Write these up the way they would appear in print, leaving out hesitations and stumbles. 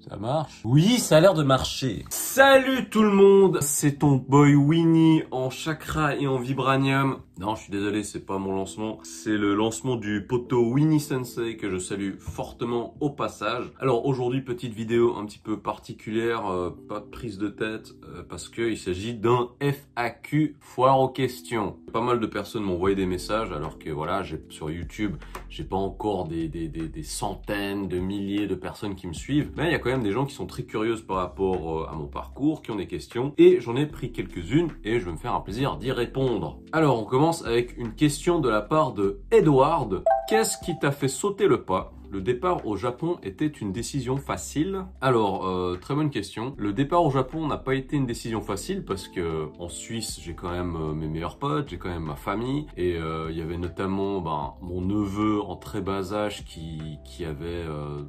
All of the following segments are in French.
Ça marche? Oui, ça a l'air de marcher. Salut tout le monde, c'est ton boy Winnie en chakra et en vibranium. Non, je suis désolé, c'est pas mon lancement. C'est le lancement du poteau Winnie Sensei que je salue fortement au passage. Alors aujourd'hui, petite vidéo un petit peu particulière, pas de prise de tête, parce qu'il s'agit d'un FAQ, foire aux questions. Pas mal de personnes m'ont envoyé des messages, alors que voilà, sur YouTube, j'ai pas encore des centaines de milliers de personnes qui me suivent. Mais il y a quand même des gens qui sont très curieuses par rapport à mon parcours, qui ont des questions. Et j'en ai pris quelques-unes et je vais me faire un plaisir d'y répondre. Alors on commence avec une question de la part de Edward. Qu'est-ce qui t'a fait sauter le pas ? Le départ au Japon était une décision facile? Alors, très bonne question. Le départ au Japon n'a pas été une décision facile parce que en Suisse, j'ai quand même mes meilleurs potes, j'ai quand même ma famille et il y avait notamment mon neveu en très bas âge qui avait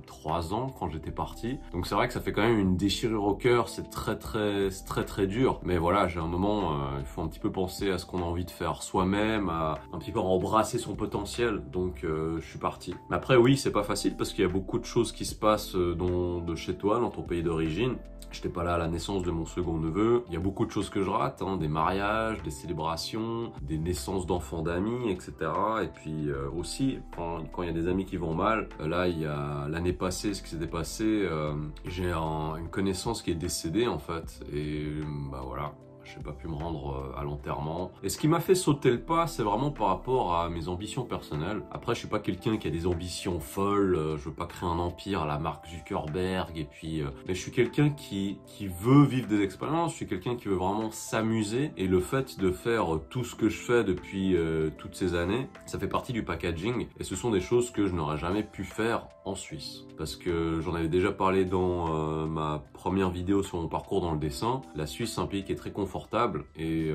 3 ans quand j'étais parti. Donc c'est vrai que ça fait quand même une déchirure au cœur, c'est très dur. Mais voilà, j'ai un moment, il faut un petit peu penser à ce qu'on a envie de faire soi-même, à un petit peu embrasser son potentiel. Donc je suis parti. Mais après oui, c'est pas facile parce qu'il y a beaucoup de choses qui se passent de chez toi, dans ton pays d'origine. J'étais pas là à la naissance de mon second neveu. Il y a beaucoup de choses que je rate, hein, des mariages, des célébrations, des naissances d'enfants d'amis, etc. Et puis aussi, quand il y a des amis qui vont mal, là, il y a l'année passée, ce qui s'était passé, j'ai une connaissance qui est décédée en fait. Et voilà. J'ai pas pu me rendre à l'enterrement. Et ce qui m'a fait sauter le pas, c'est vraiment par rapport à mes ambitions personnelles. Après, je suis pas quelqu'un qui a des ambitions folles. Je veux pas créer un empire à la Mark Zuckerberg. Et puis, mais je suis quelqu'un qui veut vivre des expériences. Je suis quelqu'un qui veut vraiment s'amuser. Et le fait de faire tout ce que je fais depuis toutes ces années, ça fait partie du packaging. Et ce sont des choses que je n'aurais jamais pu faire en Suisse. Parce que j'en avais déjà parlé dans ma première vidéo sur mon parcours dans le dessin. La Suisse, c'est un pays qui est très confortable et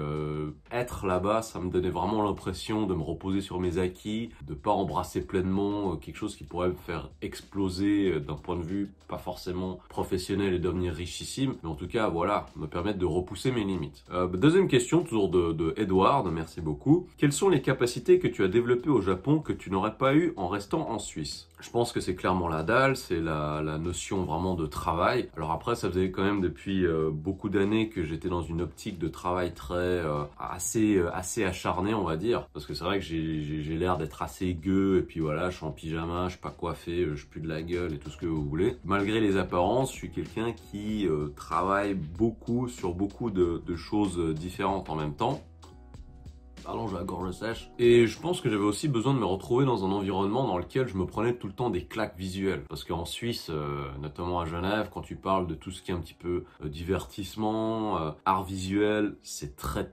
être là-bas, ça me donnait vraiment l'impression de me reposer sur mes acquis, de pas embrasser pleinement quelque chose qui pourrait me faire exploser d'un point de vue pas forcément professionnel et devenir richissime, mais en tout cas, voilà, me permettre de repousser mes limites. Deuxième question, toujours de Edward, merci beaucoup. Quelles sont les capacités que tu as développées au Japon que tu n'aurais pas eu en restant en Suisse? Je pense que c'est clairement la dalle, c'est la notion vraiment de travail. Alors après, ça faisait quand même depuis beaucoup d'années que j'étais dans une optique de travail assez acharnée, on va dire. Parce que c'est vrai que j'ai l'air d'être assez gueux, et puis voilà, je suis en pyjama, je suis pas coiffé, je pue de la gueule et tout ce que vous voulez. Malgré les apparences, je suis quelqu'un qui travaille beaucoup sur beaucoup de choses différentes en même temps. Pardon, j'ai la gorge sèche. Et je pense que j'avais aussi besoin de me retrouver dans un environnement dans lequel je me prenais tout le temps des claques visuelles. Parce qu'en Suisse, notamment à Genève, quand tu parles de tout ce qui est un petit peu divertissement, art visuel, c'est très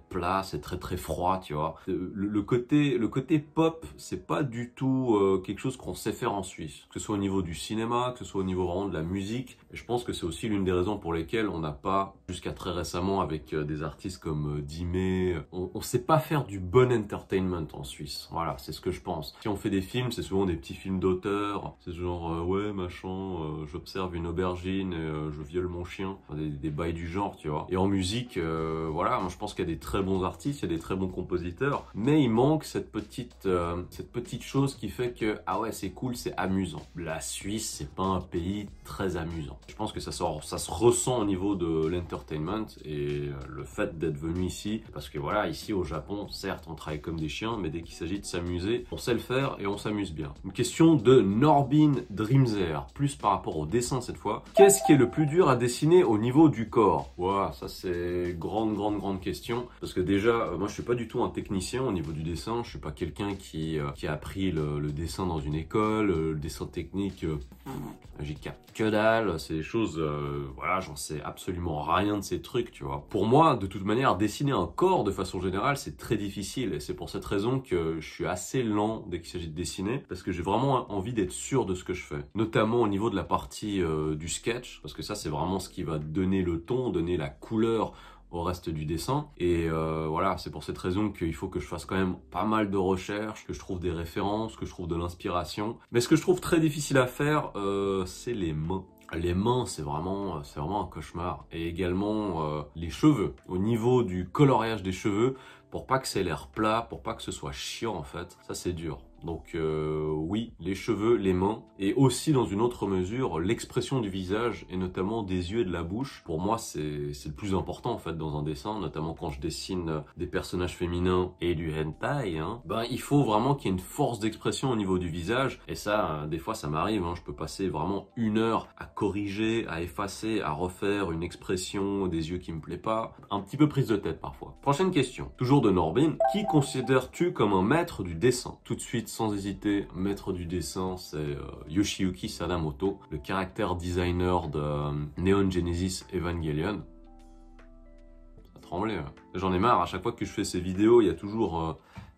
plat, c'est très froid, tu vois. Le côté pop, c'est pas du tout quelque chose qu'on sait faire en Suisse. Que ce soit au niveau du cinéma, que ce soit au niveau vraiment de la musique. Et je pense que c'est aussi l'une des raisons pour lesquelles on n'a pas, jusqu'à très récemment, avec des artistes comme Dime, on sait pas faire du bon entertainment en Suisse. Voilà, c'est ce que je pense. Si on fait des films, c'est souvent des petits films d'auteur. C'est genre, ouais, machin, j'observe une aubergine et je viole mon chien. Enfin, des bails du genre, tu vois. Et en musique, voilà, moi je pense qu'il y a des très bons artistes, il y a des très bons compositeurs. Mais il manque cette petite chose qui fait que, ah ouais, c'est cool, c'est amusant. La Suisse, c'est pas un pays très amusant. Je pense que ça se ressent au niveau de l'entertainment et le fait d'être venu ici, parce que voilà, ici au Japon, certes, on travaille comme des chiens, mais dès qu'il s'agit de s'amuser, on sait le faire et on s'amuse bien. Une question de Norbin Dreamzer, plus par rapport au dessin cette fois. Qu'est-ce qui est le plus dur à dessiner au niveau du corps? Voilà, ça c'est grande question, parce que déjà, moi je suis pas du tout un technicien au niveau du dessin, je suis pas quelqu'un qui a appris le dessin dans une école, le dessin technique, j'y capte que dalle, c'est des choses, voilà, j'en sais absolument rien de ces trucs, tu vois. Pour moi, de toute manière, dessiner un corps de façon générale, c'est très difficile et c'est pour cette raison que je suis assez lent dès qu'il s'agit de dessiner parce que j'ai vraiment envie d'être sûr de ce que je fais, notamment au niveau de la partie du sketch, parce que ça c'est vraiment ce qui va donner le ton, donner la couleur au reste du dessin. Et voilà, c'est pour cette raison qu'il faut que je fasse quand même pas mal de recherches, que je trouve des références, que je trouve de l'inspiration. Mais ce que je trouve très difficile à faire, c'est les mains. Les mains, c'est vraiment un cauchemar. Et également les cheveux. Au niveau du coloriage des cheveux, pour pas que ça ait l'air plat, pour pas que ce soit chiant en fait, ça c'est dur. Donc oui, les cheveux, les mains, et aussi dans une autre mesure, l'expression du visage, et notamment des yeux et de la bouche. Pour moi, c'est le plus important en fait dans un dessin, notamment quand je dessine des personnages féminins et du hentai. Hein. Ben, il faut vraiment qu'il y ait une force d'expression au niveau du visage, et ça, des fois ça m'arrive, hein, je peux passer vraiment 1 heure à corriger, à effacer, à refaire une expression, des yeux qui me plaît pas. Un petit peu prise de tête parfois. Prochaine question, toujours de Norbin. Qui considères-tu comme un maître du dessin? Tout de suite, sans hésiter, maître du dessin, c'est Yoshiyuki Sadamoto, le character designer de Neon Genesis Evangelion. Ça tremblait, là. J'en ai marre, à chaque fois que je fais ces vidéos, il y a toujours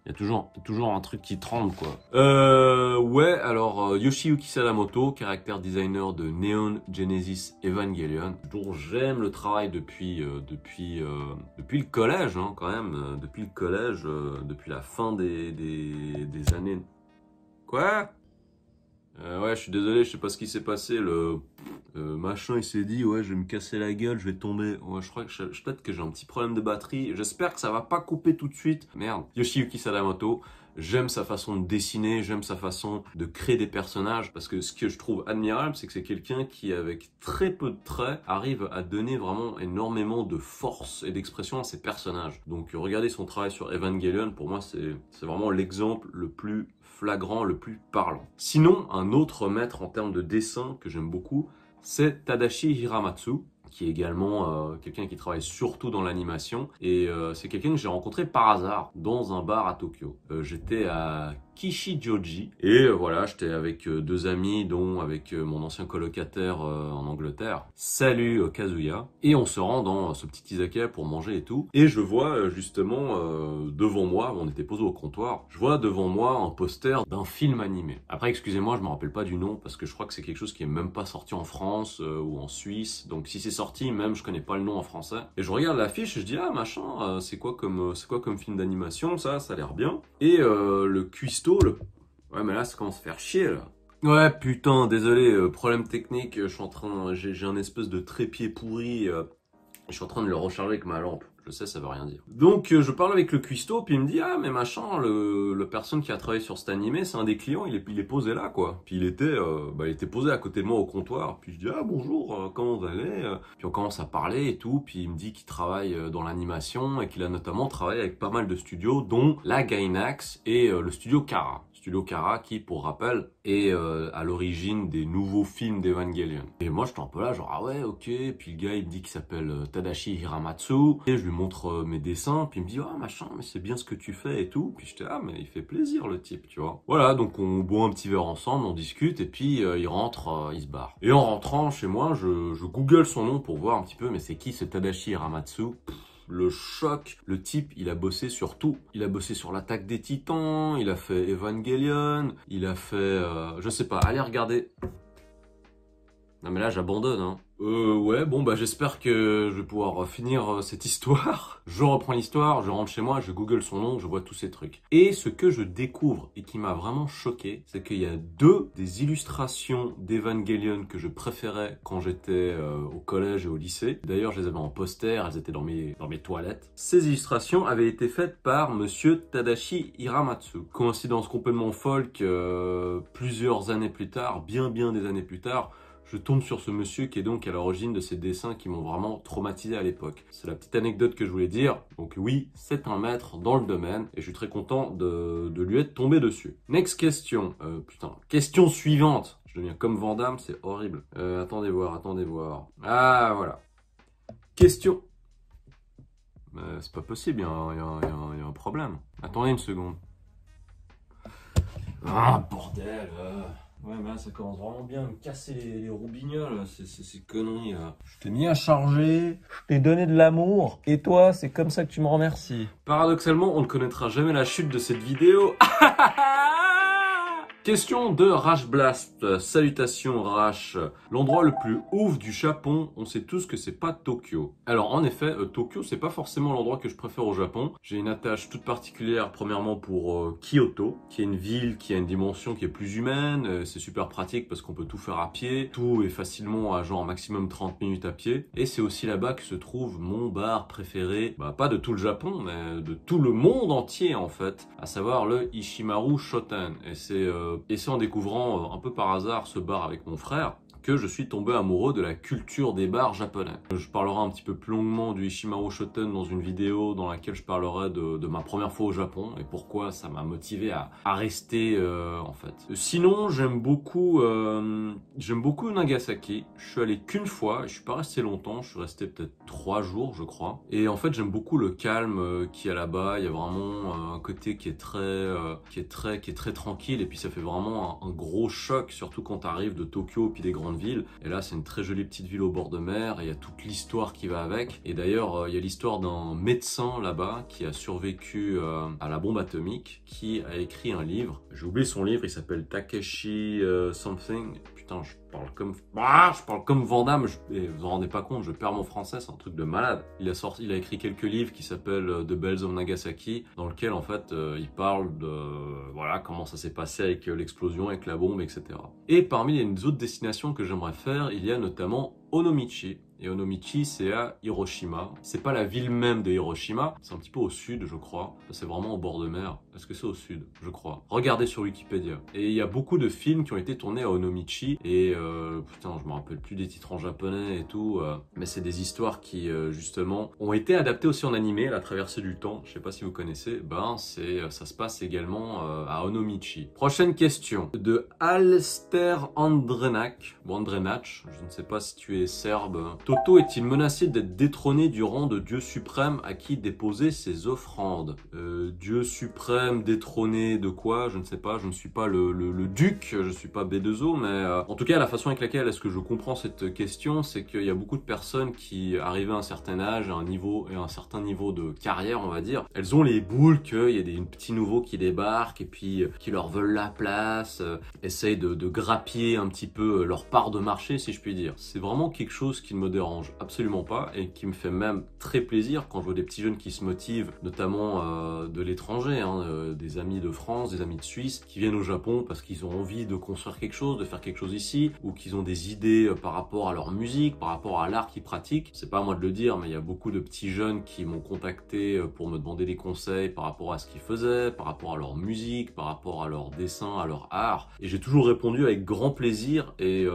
un truc qui tremble, quoi. Ouais, alors, Yoshiyuki Sadamoto, character designer de Neon Genesis Evangelion, dont j'aime le travail depuis le collège, hein, quand même. Depuis le collège, depuis la fin des années... Quoi? Ouais, je suis désolé, je sais pas ce qui s'est passé, le machin il s'est dit ouais je vais me casser la gueule, je vais tomber. Ouais, je crois que peut-être que j'ai un petit problème de batterie, j'espère que ça va pas couper tout de suite. Merde. Yoshiyuki Sadamoto, j'aime sa façon de dessiner, j'aime sa façon de créer des personnages, parce que ce que je trouve admirable, c'est que c'est quelqu'un qui, avec très peu de traits, arrive à donner vraiment énormément de force et d'expression à ses personnages. Donc regardez son travail sur Evangelion, pour moi c'est vraiment l'exemple le plus flagrant, le plus parlant. Sinon, un autre maître en termes de dessin que j'aime beaucoup, c'est Tadashi Hiramatsu, qui est également quelqu'un qui travaille surtout dans l'animation. Et c'est quelqu'un que j'ai rencontré par hasard dans un bar à Tokyo. J'étais à Kishijoji et voilà, j'étais avec 2 amis, dont avec mon ancien colocataire en Angleterre. Salut Kazuya. Et on se rend dans ce petit izakaya pour manger et tout. Et je vois justement devant moi, on était posé au comptoir, je vois devant moi un poster d'un film animé. Après, excusez-moi, je me rappelle pas du nom parce que je crois que c'est quelque chose qui est même pas sorti en France ou en Suisse. Donc si c'est sorti, même je connais pas le nom en français. Et je regarde l'affiche et je dis ah machin, c'est quoi comme film d'animation, ça a l'air bien. Et le cuistot, ouais mais là ça commence à faire chier là. Ouais putain, désolé, problème technique, j'ai un espèce de trépied pourri, je suis en train de le recharger avec ma lampe. Je sais, ça veut rien dire. Donc, je parle avec le cuistot, puis il me dit, ah, mais machin, le personne qui a travaillé sur cet animé, c'est un des clients, il est posé là, quoi. Puis il était posé à côté de moi au comptoir. Puis je dis, ah, bonjour, comment vous allez? Puis on commence à parler et tout. Puis il me dit qu'il travaille dans l'animation et qu'il a notamment travaillé avec pas mal de studios, dont la Gainax et le studio Kara. Studio Kara qui, pour rappel, est à l'origine des nouveaux films d'Evangelion. Et moi, j'étais un peu là, genre, ah ouais, ok. Puis le gars, il me dit qu'il s'appelle Tadashi Hiramatsu. Et je lui montre mes dessins, puis il me dit, ah machin, mais c'est bien ce que tu fais et tout. Puis j'étais, ah, mais il fait plaisir le type, tu vois. Voilà, donc on boit un petit verre ensemble, on discute, et puis il rentre, il se barre. Et en rentrant chez moi, je google son nom pour voir un petit peu, mais c'est qui ce Tadashi Hiramatsu? Le choc, le type, il a bossé sur tout. Il a bossé sur l'Attaque des Titans, il a fait Evangelion, il a fait... je sais pas, allez regarder. Non mais là j'abandonne hein. Ouais bon bah j'espère que je vais pouvoir finir cette histoire. Je reprends l'histoire, je rentre chez moi, je google son nom, je vois tous ces trucs. Et ce que je découvre et qui m'a vraiment choqué, c'est qu'il y a 2 des illustrations d'Evangelion que je préférais quand j'étais au collège et au lycée. D'ailleurs je les avais en poster, elles étaient dans mes toilettes. Ces illustrations avaient été faites par monsieur Tadashi Hiramatsu. Coïncidence complètement folle que plusieurs années plus tard, bien des années plus tard, je tombe sur ce monsieur qui est donc à l'origine de ces dessins qui m'ont vraiment traumatisé à l'époque. C'est la petite anecdote que je voulais dire. Donc oui, c'est un maître dans le domaine et je suis très content de lui être tombé dessus. Next question. Question suivante. Je deviens comme Van Damme, c'est horrible. Attendez voir. Ah, voilà. Question. C'est pas possible, il y a un problème. Attendez une seconde. Ah, bordel Ouais, mais là, ça commence vraiment bien à me casser les roubignoles, ces conneries, là. Je t'ai mis à charger, je t'ai donné de l'amour, et toi, c'est comme ça que tu me remercies. Paradoxalement, on ne connaîtra jamais la chute de cette vidéo. Question de Rash Blast. Salutations Rash. L'endroit le plus ouf du Japon, on sait tous que c'est pas Tokyo. Alors en effet, Tokyo c'est pas forcément l'endroit que je préfère au Japon. J'ai une attache toute particulière premièrement pour Kyoto, qui est une ville qui a une dimension qui est plus humaine. C'est super pratique parce qu'on peut tout faire à pied. Tout est facilement à genre maximum 30 minutes à pied. Et c'est aussi là-bas que se trouve mon bar préféré, pas de tout le Japon, mais de tout le monde entier en fait, à savoir le Ishimaru Shoten. Et c'est en découvrant un peu par hasard ce bar avec mon frère que je suis tombé amoureux de la culture des bars japonais. Je parlerai un petit peu plus longuement du Ishimaru Shoten dans une vidéo dans laquelle je parlerai de ma première fois au Japon et pourquoi ça m'a motivé à rester en fait. Sinon, j'aime beaucoup Nagasaki. Je suis allé qu'une fois, je suis pas resté longtemps, je suis resté peut-être 3 jours je crois. Et en fait, j'aime beaucoup le calme qu'il y a là-bas. Il y a vraiment un côté qui est très tranquille et puis ça fait vraiment un gros choc, surtout quand tu arrives de Tokyo puis des grandes ville. Et là, c'est une très jolie petite ville au bord de mer et il y a toute l'histoire qui va avec. Et d'ailleurs, il y a l'histoire d'un médecin là-bas qui a survécu à la bombe atomique, qui a écrit un livre. J'ai oublié son livre, il s'appelle Takeshi something. Putain, je parle comme Van Damme, et vous vous rendez pas compte, je perds mon français, c'est un truc de malade. Il a écrit quelques livres qui s'appellent The Bells of Nagasaki, dans lequel en fait il parle de voilà comment ça s'est passé avec l'explosion, avec la bombe, etc. Et parmi les autres destinations que j'aimerais faire, il y a notamment Onomichi. Et Onomichi, c'est à Hiroshima. C'est pas la ville même de Hiroshima, c'est un petit peu au sud, je crois. C'est vraiment au bord de mer. Est-ce que c'est au sud? Je crois. Regardez sur Wikipédia. Et il y a beaucoup de films qui ont été tournés à Onomichi. Et putain, je me rappelle plus des titres en japonais et tout. Mais c'est des histoires qui, justement, ont été adaptées aussi en animé, La Traversée du Temps. Je sais pas si vous connaissez. Ça se passe également à Onomichi. Prochaine question. De Alster Andrenac. Bon, Andrenac, je ne sais pas si tu es serbe. Toto est-il menacé d'être détrôné du rang de dieu suprême à qui déposer ses offrandes? Dieu suprême détrôné de quoi? Je ne sais pas, je ne suis pas le duc, je suis pas B2O, mais en tout cas la façon avec laquelle est-ce que je comprends cette question, c'est qu'il y a beaucoup de personnes qui, arrivées à un certain âge, à un certain niveau de carrière, on va dire, elles ont les boules qu'il y a des petits nouveaux qui débarquent et puis qui leur veulent la place, essayent de grappiller un petit peu leur part de marché, si je puis dire. C'est vraiment quelque chose qui ne me dérange absolument pas et qui me fait même très plaisir quand je vois des petits jeunes qui se motivent, notamment de l'étranger, des amis de France, des amis de Suisse, qui viennent au Japon parce qu'ils ont envie de construire quelque chose, de faire quelque chose ici, ou qu'ils ont des idées par rapport à leur musique, par rapport à l'art qu'ils pratiquent. C'est pas à moi de le dire, mais il y a beaucoup de petits jeunes qui m'ont contacté pour me demander des conseils par rapport à ce qu'ils faisaient, par rapport à leur musique, par rapport à leur dessin, à leur art. Et j'ai toujours répondu avec grand plaisir et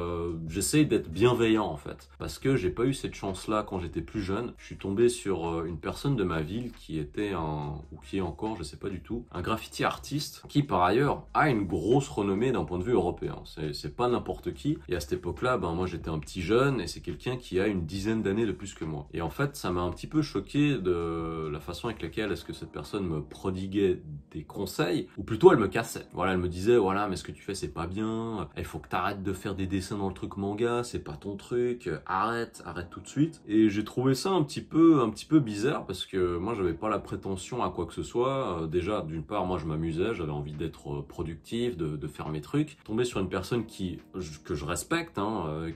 j'essaye d'être bienveillant en fait, parce que j'ai pas eu cette chance-là quand j'étais plus jeune. Je suis tombé sur une personne de ma ville qui était ou qui est encore, je sais pas du tout, un graffiti artiste qui par ailleurs a une grosse renommée d'un point de vue européen. C'est pas n'importe qui. Et à cette époque-là, moi j'étais un petit jeune et c'est quelqu'un qui a une dizaine d'années de plus que moi. Et en fait, ça m'a un petit peu choqué de la façon avec laquelle est-ce que cette personne me prodiguait des conseils, ou plutôt elle me cassait. Voilà, elle me disait, voilà, mais ce que tu fais c'est pas bien, il faut que t'arrêtes de faire des dessins dans le truc manga, c'est pas ton truc, arrête tout de suite. Et j'ai trouvé ça un petit peu bizarre parce que moi j'avais pas la prétention à quoi que ce soit. Déjà d'une part moi je m'amusais, j'avais envie d'être productif, de faire mes trucs. Tomber sur une personne que je respecte,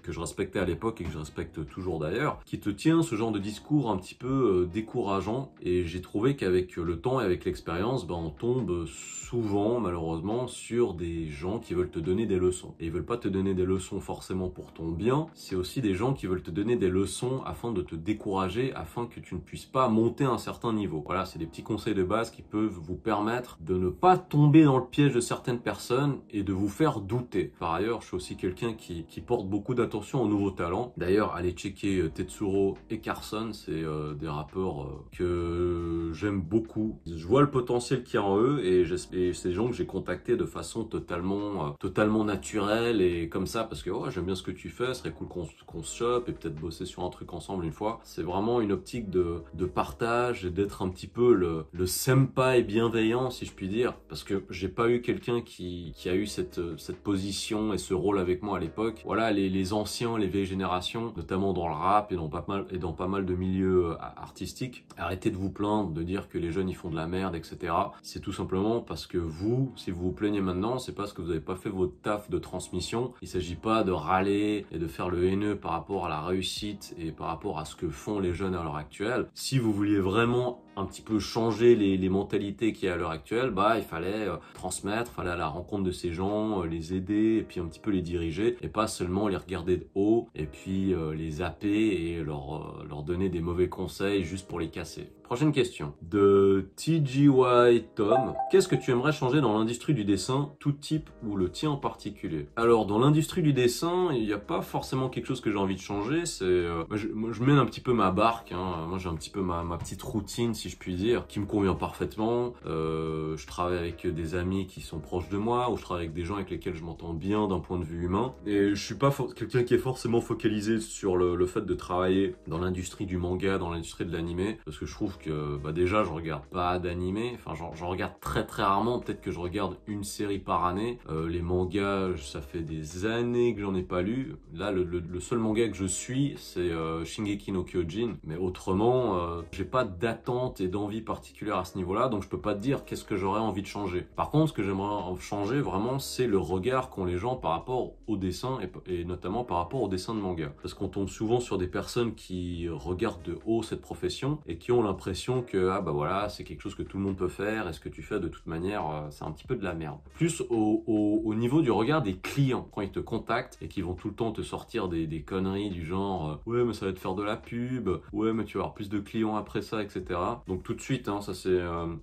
que je respectais à l'époque et que je respecte toujours d'ailleurs, qui te tient ce genre de discours un petit peu décourageant. Et j'ai trouvé qu'avec le temps et avec l'expérience, on tombe souvent malheureusement sur des gens qui veulent te donner des leçons. Et ils veulent pas te donner des leçons forcément pour ton bien, c'est aussi des gens qui veulent te donner des leçons afin de te décourager, afin que tu ne puisses pas monter à un certain niveau. Voilà, c'est des petits conseils de base qui peuvent vous permettre de ne pas tomber dans le piège de certaines personnes et de vous faire douter. Par ailleurs, je suis aussi quelqu'un qui porte beaucoup d'attention aux nouveaux talents. D'ailleurs, allez checker Tetsuro et Carson, c'est des rappeurs que j'aime beaucoup. Je vois le potentiel qu'il y a en eux et c'est des gens que j'ai contactés de façon totalement naturelle et comme ça parce que j'aime bien ce que tu fais, ce serait cool qu'on se chope et peut-être bosser sur un truc ensemble une fois. C'est vraiment une optique de partage et d'être un petit peu le senpai bienveillant, si je puis dire, parce que j'ai pas eu quelqu'un qui a eu cette position et ce rôle avec moi à l'époque. Voilà, les anciens, les vieilles générations, notamment dans le rap et dans pas mal de milieux artistiques, arrêtez de vous plaindre, de dire que les jeunes ils font de la merde, etc. C'est tout simplement parce que vous, si vous vous plaignez maintenant, c'est parce que vous n'avez pas fait votre taf de transmission. Il s'agit pas de râler et de faire le haineux par rapport à la réussite et par rapport à ce que font les jeunes à l'heure actuelle. Si vous vouliez vraiment un petit peu changer les mentalités qu'il y a à l'heure actuelle, il fallait transmettre, fallait aller à la rencontre de ces gens, les aider et puis un petit peu les diriger et pas seulement les regarder de haut et puis les zapper et leur donner des mauvais conseils juste pour les casser. Prochaine question de TGY Tom. Qu'est-ce que tu aimerais changer dans l'industrie du dessin, tout type ou le tien en particulier? Alors dans l'industrie du dessin, il n'y a pas forcément quelque chose que j'ai envie de changer. C'est moi, je mène un petit peu ma barque. Moi j'ai un petit peu ma petite routine, si je puis dire, qui me convient parfaitement. Je travaille avec des amis qui sont proches de moi, ou je travaille avec des gens avec lesquels je m'entends bien d'un point de vue humain. Et je suis pas quelqu'un qui est forcément focalisé sur le fait de travailler dans l'industrie du manga, dans l'industrie de l'animé, parce que je trouve que déjà je regarde pas d'animé, enfin j'en regarde très rarement, peut-être que je regarde une série par année. Les mangas, ça fait des années que j'en ai pas lu. Là le seul manga que je suis c'est Shingeki no Kyojin, mais autrement j'ai pas d'attente et d'envie particulière à ce niveau-là, donc je peux pas te dire qu'est-ce que j'aurais envie de changer. Par contre, ce que j'aimerais changer vraiment, c'est le regard qu'ont les gens par rapport au dessin et notamment par rapport au dessin de manga. Parce qu'on tombe souvent sur des personnes qui regardent de haut cette profession et qui ont l'impression que voilà, c'est quelque chose que tout le monde peut faire et ce que tu fais de toute manière, c'est un petit peu de la merde. Plus au niveau du regard des clients, quand ils te contactent et qu'ils vont tout le temps te sortir des conneries du genre ouais mais ça va te faire de la pub, ouais mais tu vas avoir plus de clients après ça, etc. Donc tout de suite, ça c'est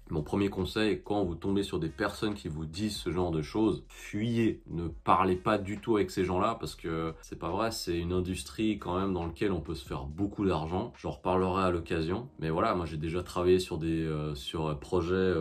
mon premier conseil, quand vous tombez sur des personnes qui vous disent ce genre de choses, fuyez, ne parlez pas du tout avec ces gens-là parce que c'est pas vrai, c'est une industrie quand même dans laquelle on peut se faire beaucoup d'argent. J'en reparlerai à l'occasion, mais voilà, moi j'ai déjà travaillé sur des projets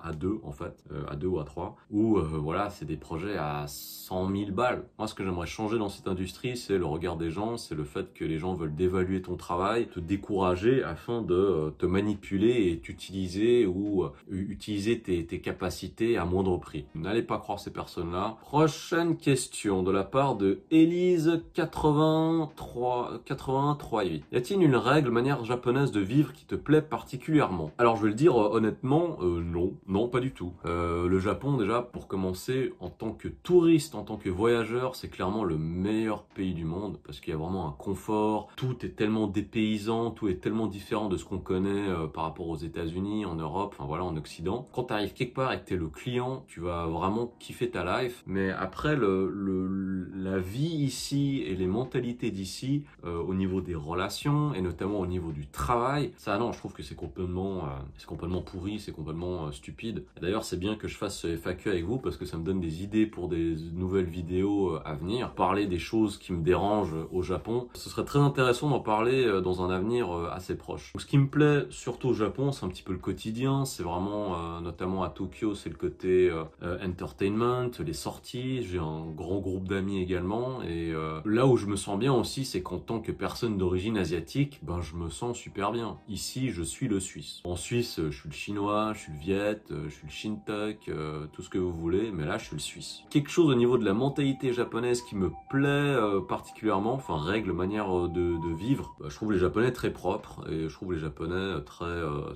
à deux en fait, à deux ou à trois, où voilà, c'est des projets à 100 000 balles. Moi ce que j'aimerais changer dans cette industrie, c'est le regard des gens, c'est le fait que les gens veulent dévaluer ton travail, te décourager afin de te manipuler et t'utiliser ou utiliser tes capacités à moindre prix. N'allez pas croire ces personnes-là. Prochaine question de la part de Elise 838. Y a-t-il une règle, manière japonaise de vivre qui te plaît particulièrement? Alors je vais le dire honnêtement, non, pas du tout. Le Japon déjà, pour commencer, en tant que touriste, en tant que voyageur, c'est clairement le meilleur pays du monde parce qu'il y a vraiment un confort, tout est tellement dépaysant, tout est tellement différent de ce qu'on connaît par rapport aux États-Unis, en Europe, enfin voilà, en Occident. Quand tu arrives quelque part et que t'es le client, tu vas vraiment kiffer ta life. Mais après, la vie ici et les mentalités d'ici, au niveau des relations et notamment au niveau du travail, ça non, je trouve que c'est complètement pourri, c'est complètement stupide. D'ailleurs, c'est bien que je fasse ce FAQ avec vous parce que ça me donne des idées pour des nouvelles vidéos à venir. Parler des choses qui me dérangent au Japon, ce serait très intéressant d'en parler dans un avenir assez proche. Donc, ce qui me plaît surtout au Japon, c'est un petit peu le quotidien, c'est vraiment, notamment à Tokyo, c'est le côté entertainment, les sorties, j'ai un grand groupe d'amis également, et là où je me sens bien aussi, c'est qu'en tant que personne d'origine asiatique, je me sens super bien. Ici, je suis le Suisse. En Suisse, je suis le Chinois, je suis le Viet, je suis le Shintok, tout ce que vous voulez, mais là, je suis le Suisse. Quelque chose au niveau de la mentalité japonaise qui me plaît particulièrement, enfin, règle, manière de vivre, je trouve les Japonais très propres, et je trouve les Japonais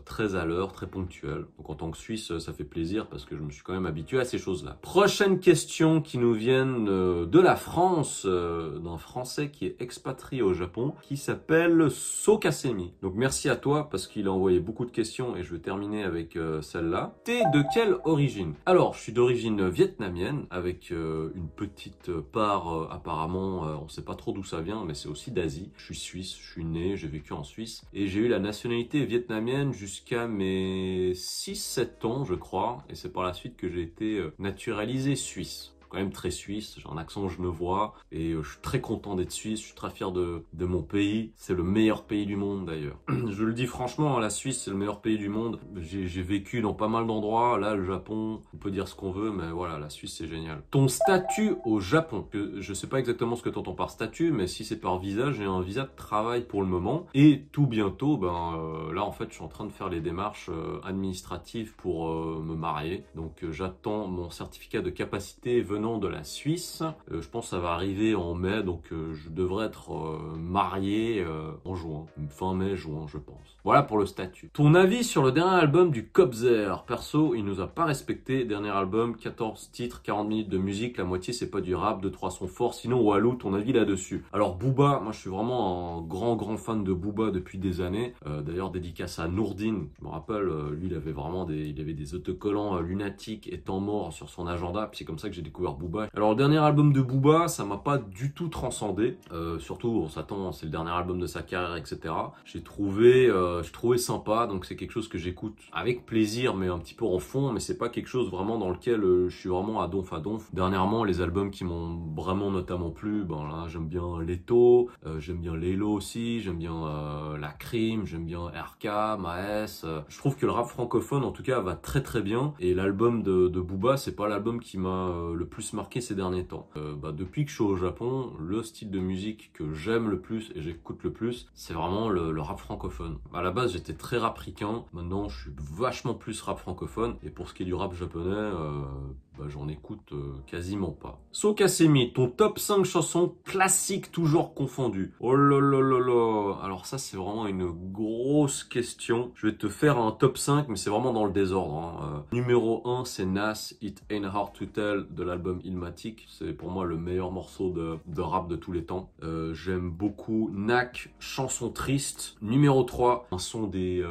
très à l'heure, très ponctuels. Donc en tant que Suisse, ça fait plaisir parce que je me suis quand même habitué à ces choses-là. Prochaine question qui nous vient de la France, d'un Français qui est expatrié au Japon, qui s'appelle Sokasemi. Donc merci à toi parce qu'il a envoyé beaucoup de questions et je vais terminer avec celle-là. T'es de quelle origine? Alors, je suis d'origine vietnamienne avec une petite part apparemment, on sait pas trop d'où ça vient, mais c'est aussi d'Asie. Je suis suisse, je suis né, j'ai vécu en Suisse et j'ai eu la nationalité vietnamienne jusqu'à mes 6-7 ans, je crois, et c'est par la suite que j'ai été naturalisé suisse. quand même très suisse, j'ai un accent, je me vois, et je suis très content d'être suisse, je suis très fier de mon pays. C'est le meilleur pays du monde d'ailleurs. Je le dis franchement, la Suisse c'est le meilleur pays du monde. J'ai vécu dans pas mal d'endroits, là le Japon, on peut dire ce qu'on veut, mais voilà, la Suisse c'est génial. Ton statut au Japon, je sais pas exactement ce que tu entends par statut, mais si c'est par visa, j'ai un visa de travail pour le moment, et tout bientôt, là en fait je suis en train de faire les démarches administratives pour me marier, donc j'attends mon certificat de capacité venant de la Suisse. Je pense que ça va arriver en mai, donc je devrais être marié en juin, fin mai, juin je pense. Voilà pour le statut. Ton avis sur le dernier album du Kobzer? Perso, il nous a pas respecté. Dernier album, 14 titres, 40 minutes de musique, la moitié c'est pas du rap, 2-3 sons forts. Sinon, Walou, ton avis là-dessus? Alors Booba, moi je suis vraiment un grand fan de Booba depuis des années. D'ailleurs, dédicace à Nourdine. Je me rappelle, lui il avait vraiment des autocollants lunatiques et temps mort sur son agenda. Puis c'est comme ça que j'ai découvert Booba. Alors le dernier album de Booba, ça m'a pas du tout transcendé. Surtout, on s'attend, c'est le dernier album de sa carrière, etc. J'ai trouvé sympa, donc c'est quelque chose que j'écoute avec plaisir, mais un petit peu en fond, mais c'est pas quelque chose vraiment dans lequel je suis vraiment à donf. Dernièrement, les albums qui m'ont vraiment notamment plu, là, j'aime bien Leto, j'aime bien Lelo aussi, j'aime bien La Crime, j'aime bien RK, Maes. Je trouve que le rap francophone, en tout cas, va très bien, et l'album de Booba, c'est pas l'album qui m'a le plus marqué ces derniers temps. Depuis que je suis au Japon, le style de musique que j'aime le plus et j'écoute le plus, c'est vraiment le rap francophone. À la base, j'étais très rap ricain, maintenant je suis vachement plus rap francophone, et pour ce qui est du rap japonais, j'en écoute quasiment pas. So Kasemi, ton top 5 chansons classiques toujours confondues. Oh là là là là. Alors ça c'est vraiment une grosse question. Je vais te faire un top 5, mais c'est vraiment dans le désordre. Numéro 1, c'est Nas, It Ain't Hard to Tell de l'album Illmatic. C'est pour moi le meilleur morceau de rap de tous les temps. J'aime beaucoup Nak, Chanson Triste. Numéro 3, un son des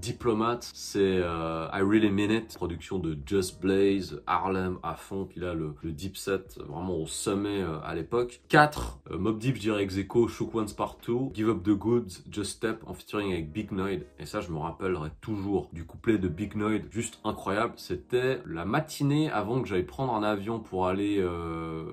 Diplomates, c'est I Really Mean It, production de Just Blaze, Harlem à fond, puis là le deep set vraiment au sommet à l'époque. 4, Mobb Deep, je dirais ex aequo, Shook Ones Part 2, Give Up the Goods, Just Step en featuring avec Big Noyd, et ça je me rappellerai toujours du couplet de Big Noyd, juste incroyable. C'était la matinée avant que j'aille prendre un avion pour aller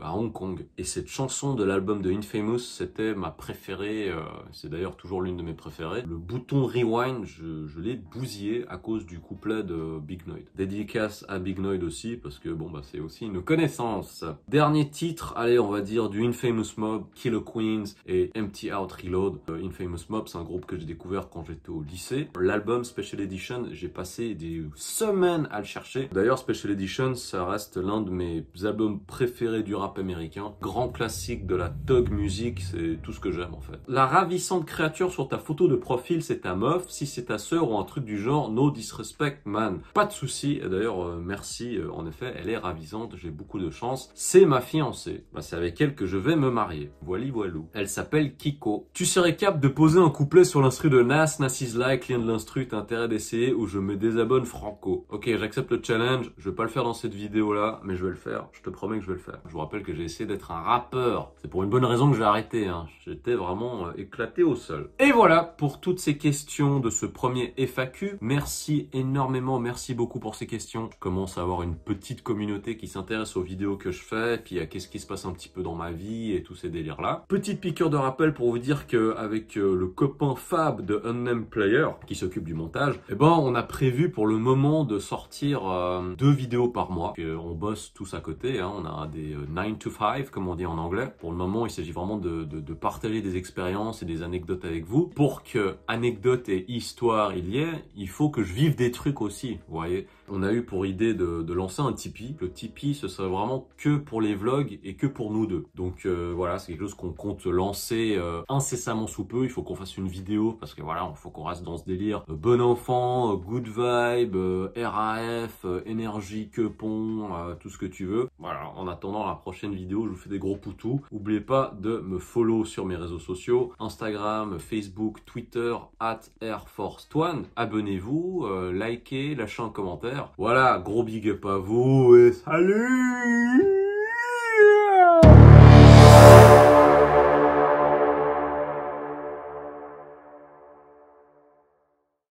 à Hong Kong, et cette chanson de l'album de Infamous, c'était ma préférée, c'est d'ailleurs toujours l'une de mes préférées. Le bouton rewind, je l'ai bousillé à cause du couplet de Big Noyd. Dédicace à Big Noyd aussi, parce que c'est aussi une connaissance. Dernier titre, allez, on va dire du Infamous Mob, Killer Queens et Empty Out Reload. Infamous Mob, c'est un groupe que j'ai découvert quand j'étais au lycée. L'album Special Edition, j'ai passé des semaines à le chercher. D'ailleurs, Special Edition, ça reste l'un de mes albums préférés du rap américain. Grand classique de la thug music, c'est tout ce que j'aime en fait. La ravissante créature sur ta photo de profil, c'est ta meuf. Si c'est ta sœur ou un truc du genre, no disrespect man. Pas de souci. D'ailleurs, merci. En effet, elle est ravissante, j'ai beaucoup de chance. C'est ma fiancée. C'est avec elle que je vais me marier. Voilou. Elle s'appelle Kiko. Tu serais capable de poser un couplet sur l'instru de Nas is like, lien de l'instru, t'as intérêt d'essayer ou je me désabonne franco. Ok, j'accepte le challenge. Je vais pas le faire dans cette vidéo là, mais je vais le faire. Je te promets que je vais le faire. Je vous rappelle que j'ai essayé d'être un rappeur. C'est pour une bonne raison que j'ai arrêté. J'étais vraiment éclaté au sol. Et voilà pour toutes ces questions de ce premier FAQ. Merci énormément, merci beaucoup pour ces questions. Je commence à avoir une petite communauté qui s'intéresse aux vidéos que je fais, puis à qu'est-ce qui se passe un petit peu dans ma vie et tous ces délires là. Petite piqûre de rappel pour vous dire qu'avec le copain Fab de Unnamed Player qui s'occupe du montage, on a prévu pour le moment de sortir 2 vidéos par mois. On bosse tous à côté, on a des 9 to 5 comme on dit en anglais. Pour le moment il s'agit vraiment de partager des expériences et des anecdotes avec vous. Pour que anecdotes et histoire il y ait, il faut que je vive des trucs aussi, vous voyez. On a eu pour idée de lancer un Tipeee. Le Tipeee, ce serait vraiment que pour les vlogs et que pour nous deux. Donc voilà, c'est quelque chose qu'on compte lancer incessamment sous peu. Il faut qu'on fasse une vidéo parce que voilà, il faut qu'on reste dans ce délire. Bon enfant, good vibe, RAF, énergie, quepon, tout ce que tu veux. Voilà, en attendant la prochaine vidéo, je vous fais des gros poutous. N'oubliez pas de me follow sur mes réseaux sociaux. Instagram, Facebook, Twitter, @AirForce1. Abonnez-vous, likez, lâchez un commentaire. Voilà, gros big up à vous et salut!